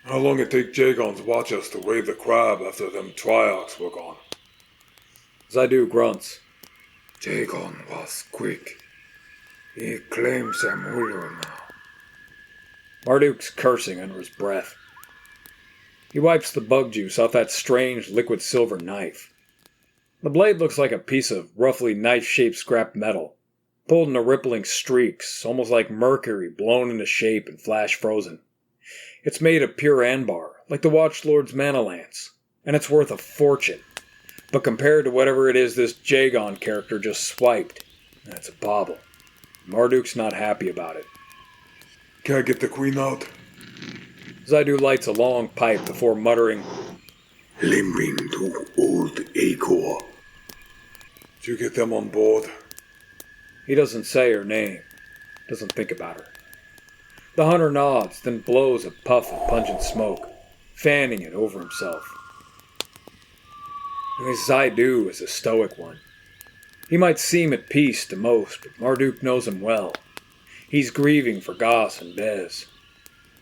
How long it take Jagon's watchers to wave the crab after them triarchs were gone? Zaidu grunts. Jagon was quick. He claims Amulio now. Marduk's cursing under his breath. He wipes the bug juice off that strange liquid silver knife. The blade looks like a piece of roughly knife-shaped scrap metal, pulled into rippling streaks, almost like mercury blown into shape and flash-frozen. It's made of pure ambar, like the Watchlord's mana lance, and it's worth a fortune. But compared to whatever it is this Jagon character just swiped, that's a bauble. Marduk's not happy about it. Can I get the queen out? Zaidu lights a long pipe before muttering, Limbing to old Acor. Did you get them on board? He doesn't say her name, doesn't think about her. The hunter nods, then blows a puff of pungent smoke, fanning it over himself. And this Zaidu is a stoic one. He might seem at peace to most, but Marduk knows him well. He's grieving for Goss and Bez.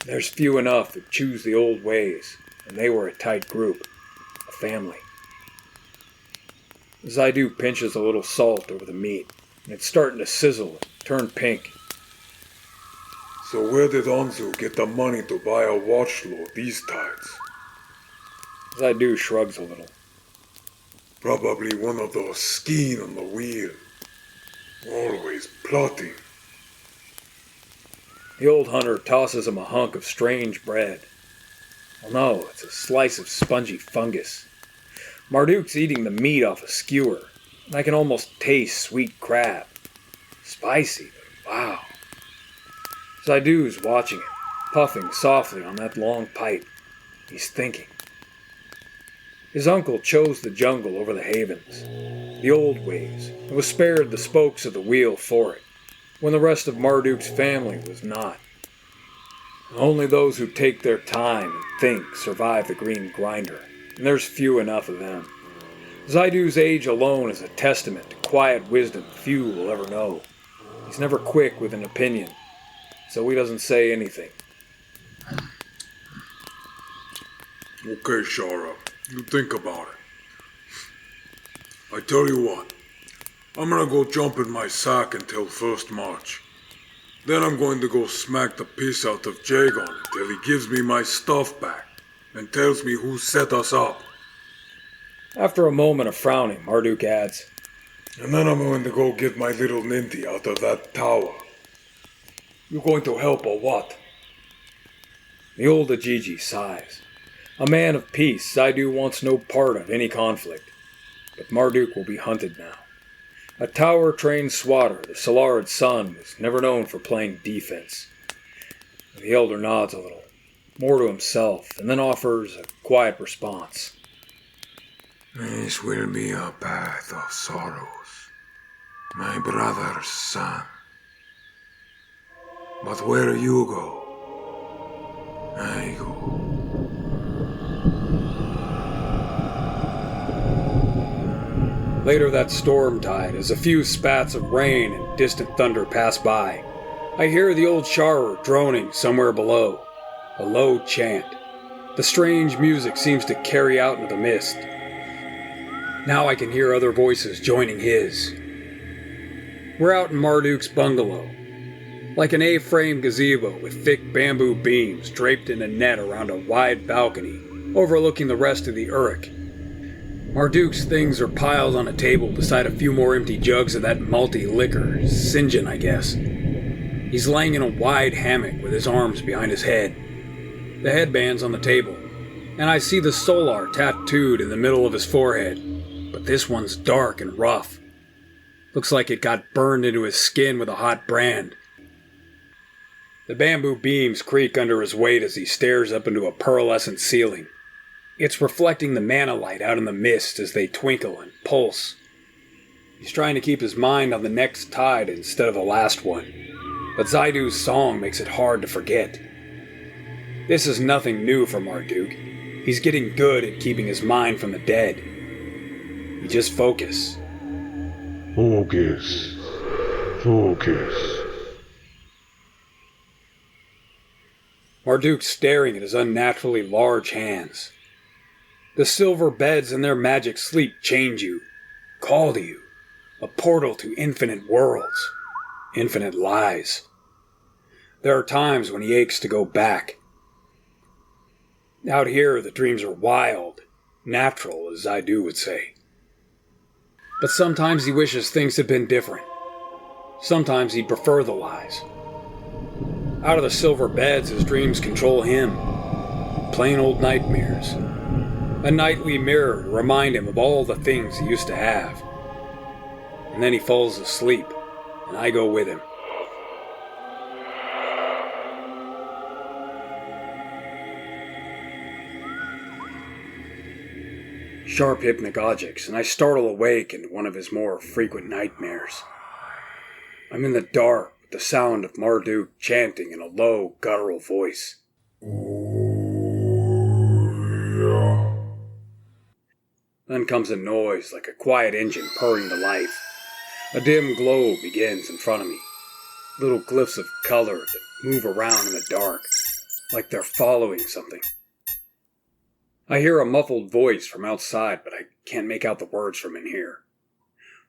There's few enough that choose the old ways, and they were a tight group, a family. Zaidu pinches a little salt over the meat, and it's starting to sizzle and turn pink. So where did Onzu get the money to buy a watchlord these times? Zaidu shrugs a little. Probably one of those skin on the wheel. Always plotting. The old hunter tosses him a hunk of strange bread. Well, no, it's a slice of spongy fungus. Marduk's eating the meat off a skewer, and I can almost taste sweet crab. Spicy, but wow. Zaidu's watching it, puffing softly on that long pipe. He's thinking. His uncle chose the jungle over the havens, the old ways, and was spared the spokes of the wheel for it, when the rest of Marduk's family was not. Only those who take their time and think survive the green grinder, and there's few enough of them. Zaidu's age alone is a testament to quiet wisdom few will ever know. He's never quick with an opinion, so he doesn't say anything. Okay, Shara, you think about it. I tell you what, I'm gonna go jump in my sack until first march. Then I'm going to go smack the piss out of Jagon until he gives me my stuff back and tells me who set us up. After a moment of frowning, Marduk adds, And then I'm going to go get my little ninty out of that tower. You going to help or what? The old Ajiji sighs. A man of peace, Zaidu wants no part of any conflict. But Marduk will be hunted now. A tower-trained swatter, the Solarid son, was never known for playing defense. The elder nods a little, more to himself, and then offers a quiet response. This will be a path of sorrows, my brother's son. But where you go, I go. Later that storm tide, as a few spats of rain and distant thunder pass by, I hear the old Sharer droning somewhere below, a low chant. The strange music seems to carry out into the mist. Now I can hear other voices joining his. We're out in Marduk's bungalow, like an A-frame gazebo with thick bamboo beams draped in a net around a wide balcony overlooking the rest of the Uruk. Marduk's things are piled on a table beside a few more empty jugs of that malty liquor, St. John, I guess. He's laying in a wide hammock with his arms behind his head. The headband's on the table, and I see the solar tattooed in the middle of his forehead, but this one's dark and rough. Looks like it got burned into his skin with a hot brand. The bamboo beams creak under his weight as he stares up into a pearlescent ceiling. It's reflecting the mana light out in the mist as they twinkle and pulse. He's trying to keep his mind on the next tide instead of the last one, but Zaidu's song makes it hard to forget. This is nothing new for Marduk. He's getting good at keeping his mind from the dead. You just focus. Focus. Focus. Marduk's staring at his unnaturally large hands. The silver beds and their magic sleep change you. call to you, a portal to infinite worlds, infinite lies. There are times when he aches to go back. Out here, the dreams are wild, natural, as I do would say. But sometimes he wishes things had been different. Sometimes he'd prefer the lies. Out of the silver beds, his dreams control him. Plain old nightmares. A nightly mirror to remind him of all the things he used to have. And then he falls asleep, and I go with him. Sharp hypnagogics, and I startle awake into one of his more frequent nightmares. I'm in the dark with the sound of Marduk chanting in a low, guttural voice. Then comes a noise like a quiet engine purring to life. A dim glow begins in front of me. Little glyphs of color that move around in the dark, like they're following something. I hear a muffled voice from outside, but I can't make out the words from in here.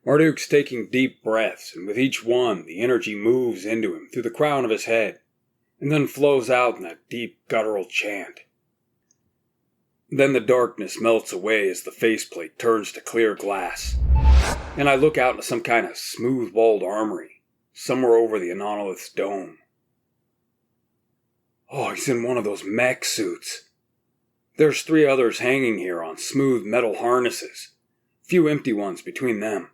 Marduk's taking deep breaths, and with each one, the energy moves into him through the crown of his head, and then flows out in that deep guttural chant. Then the darkness melts away as the faceplate turns to clear glass, and I look out into some kind of smooth-walled armory, somewhere over the Anonolith's dome. Oh, he's in one of those mech suits. There's 3 others hanging here on smooth metal harnesses, few empty ones between them.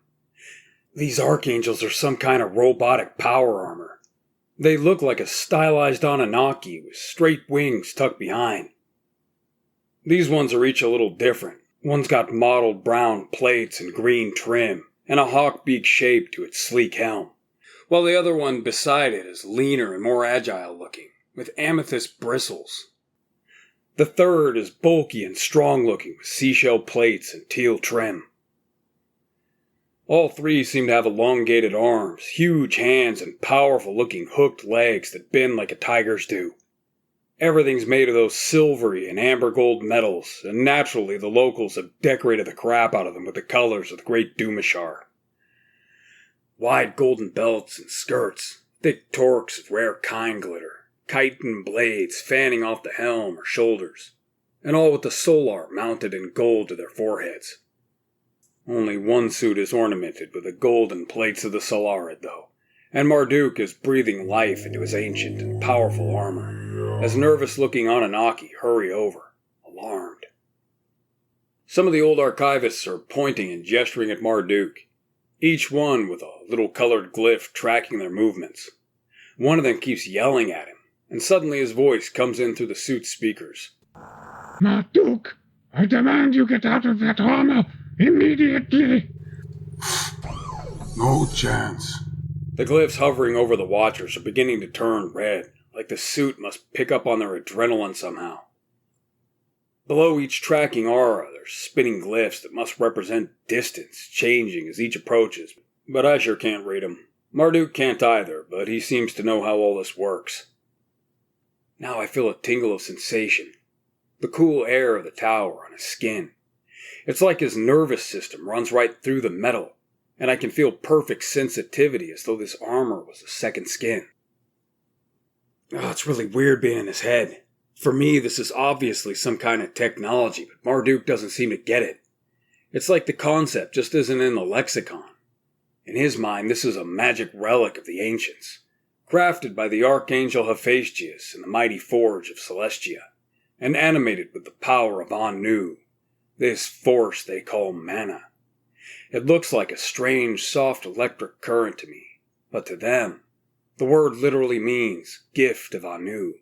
These archangels are some kind of robotic power armor. They look like a stylized Anunnaki with straight wings tucked behind. These ones are each a little different. One's got mottled brown plates and green trim, and a hawk beak shape to its sleek helm, while the other one beside it is leaner and more agile looking, with amethyst bristles. The third is bulky and strong-looking with seashell plates and teal trim. All 3 seem to have elongated arms, huge hands, and powerful-looking hooked legs that bend like a tiger's do. Everything's made of those silvery and amber gold metals, and naturally the locals have decorated the crap out of them with the colors of the great Dumashar. Wide golden belts and skirts, thick torques of rare kind glitter, chitin blades fanning off the helm or shoulders, and all with the solar mounted in gold to their foreheads. Only one suit is ornamented with the golden plates of the Solarid, though, and Marduk is breathing life into his ancient and powerful armor, as nervous-looking Anunnaki hurry over, alarmed. Some of the old archivists are pointing and gesturing at Marduk, each one with a little colored glyph tracking their movements. One of them keeps yelling at him, and suddenly his voice comes in through the suit's speakers. Marduk, I demand you get out of that armor immediately. No chance. The glyphs hovering over the Watchers are beginning to turn red, like the suit must pick up on their adrenaline somehow. Below each tracking aura, there's spinning glyphs that must represent distance, changing as each approaches, but I sure can't read them. Marduk can't either, but he seems to know how all this works. Now I feel a tingle of sensation, the cool air of the tower on his skin. It's like his nervous system runs right through the metal, and I can feel perfect sensitivity as though this armor was a second skin. Oh, it's really weird being in his head. For me, this is obviously some kind of technology, but Marduk doesn't seem to get it. It's like the concept just isn't in the lexicon. In his mind, this is a magic relic of the ancients, crafted by the Archangel Hephaestus in the mighty forge of Celestia, and animated with the power of Anu, this force they call mana. It looks like a strange, soft electric current to me, but to them, the word literally means gift of Anu.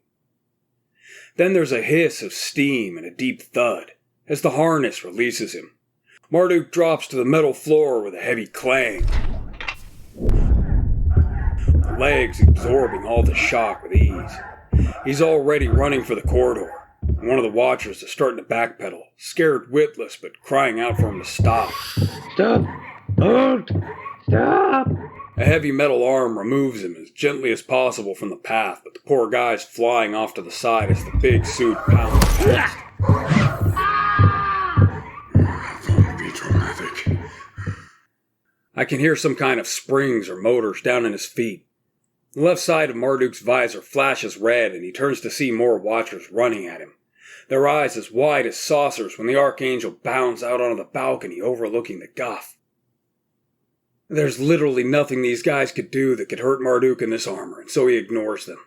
Then there's a hiss of steam and a deep thud as the harness releases him. Marduk drops to the metal floor with a heavy clang, the legs absorbing all the shock with ease. He's already running for the corridor. One of the Watchers is starting to backpedal, scared witless but crying out for him to stop. Stop! Halt! Stop! A heavy metal arm removes him as gently as possible from the path, but the poor guy's flying off to the side as the big suit pounds past. That won't be dramatic. I can hear some kind of springs or motors down in his feet. The left side of Marduk's visor flashes red, and he turns to see more watchers running at him, their eyes as wide as saucers when the Archangel bounds out onto the balcony overlooking the Guff. There's literally nothing these guys could do that could hurt Marduk in this armor, and so he ignores them.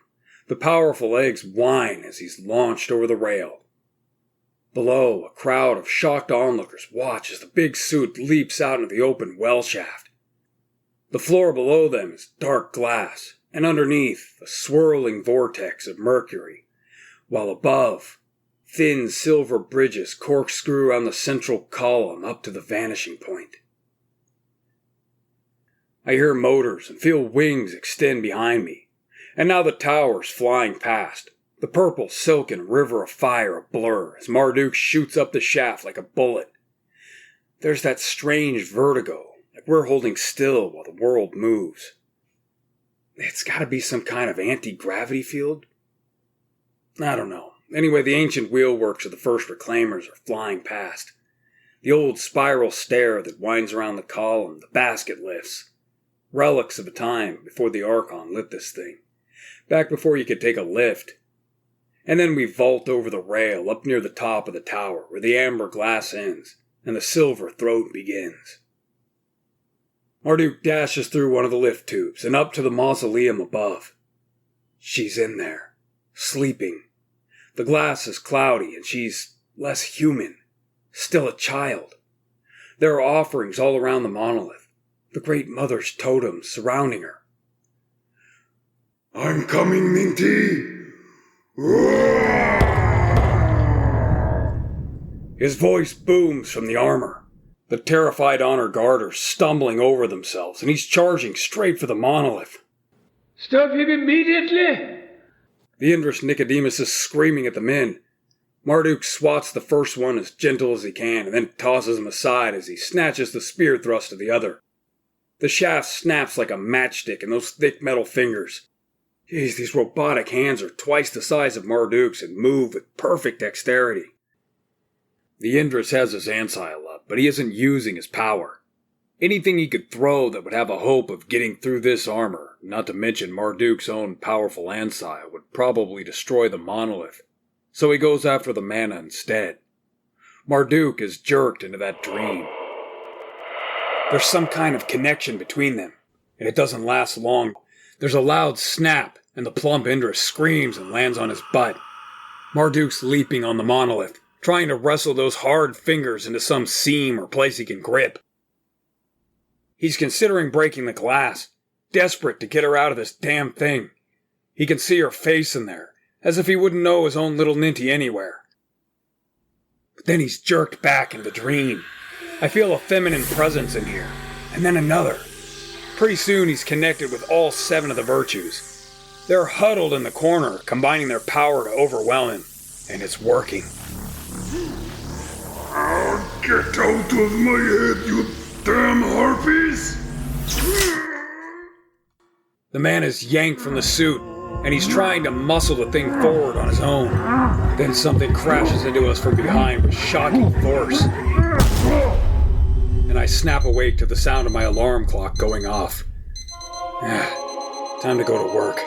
The powerful legs whine as he's launched over the rail. Below, a crowd of shocked onlookers watch as the big suit leaps out into the open well shaft. The floor below them is dark glass, and underneath, a swirling vortex of mercury, while above, thin silver bridges corkscrew around the central column up to the vanishing point. I hear motors and feel wings extend behind me, and now the tower's flying past, the purple silken river of fire a blur as Marduk shoots up the shaft like a bullet. There's that strange vertigo, like we're holding still while the world moves. It's gotta be some kind of anti-gravity field? I don't know. Anyway, the ancient wheelworks of the first reclaimers are flying past. The old spiral stair that winds around the column, the basket lifts. Relics of a time before the Archon lit this thing. Back before you could take a lift. And then we vault over the rail up near the top of the tower where the amber glass ends and the silver throat begins. Marduk dashes through one of the lift tubes and up to the mausoleum above. She's in there, sleeping. The glass is cloudy and she's less human, still a child. There are offerings all around the monolith, the Great Mother's totems surrounding her. I'm coming, Minty! His voice booms from the armor. The terrified honor guard are stumbling over themselves, and he's charging straight for the monolith. Stop him immediately! The Indris Nicodemus is screaming at the men. Marduk swats the first one as gentle as he can, and then tosses him aside as he snatches the spear thrust of the other. The shaft snaps like a matchstick in those thick metal fingers. Jeez, these robotic hands are twice the size of Marduk's and move with perfect dexterity. The Indris has his ansile up, but he isn't using his power. Anything he could throw that would have a hope of getting through this armor, not to mention Marduk's own powerful ansile, would probably destroy the monolith. So he goes after the mana instead. Marduk is jerked into that dream. There's some kind of connection between them, and it doesn't last long. There's a loud snap, and the plump Indris screams and lands on his butt. Marduk's leaping on the monolith, trying to wrestle those hard fingers into some seam or place he can grip. He's considering breaking the glass, desperate to get her out of this damn thing. He can see her face in there, as if he wouldn't know his own little ninty anywhere. But then he's jerked back into the dream. I feel a feminine presence in here, and then another. Pretty soon he's connected with all 7 of the virtues. They're huddled in the corner, combining their power to overwhelm him, and it's working. Get out of my head, you damn harpies! The man is yanked from the suit, and he's trying to muscle the thing forward on his own. Then something crashes into us from behind with shocking force. And I snap awake to the sound of my alarm clock going off. Time to go to work.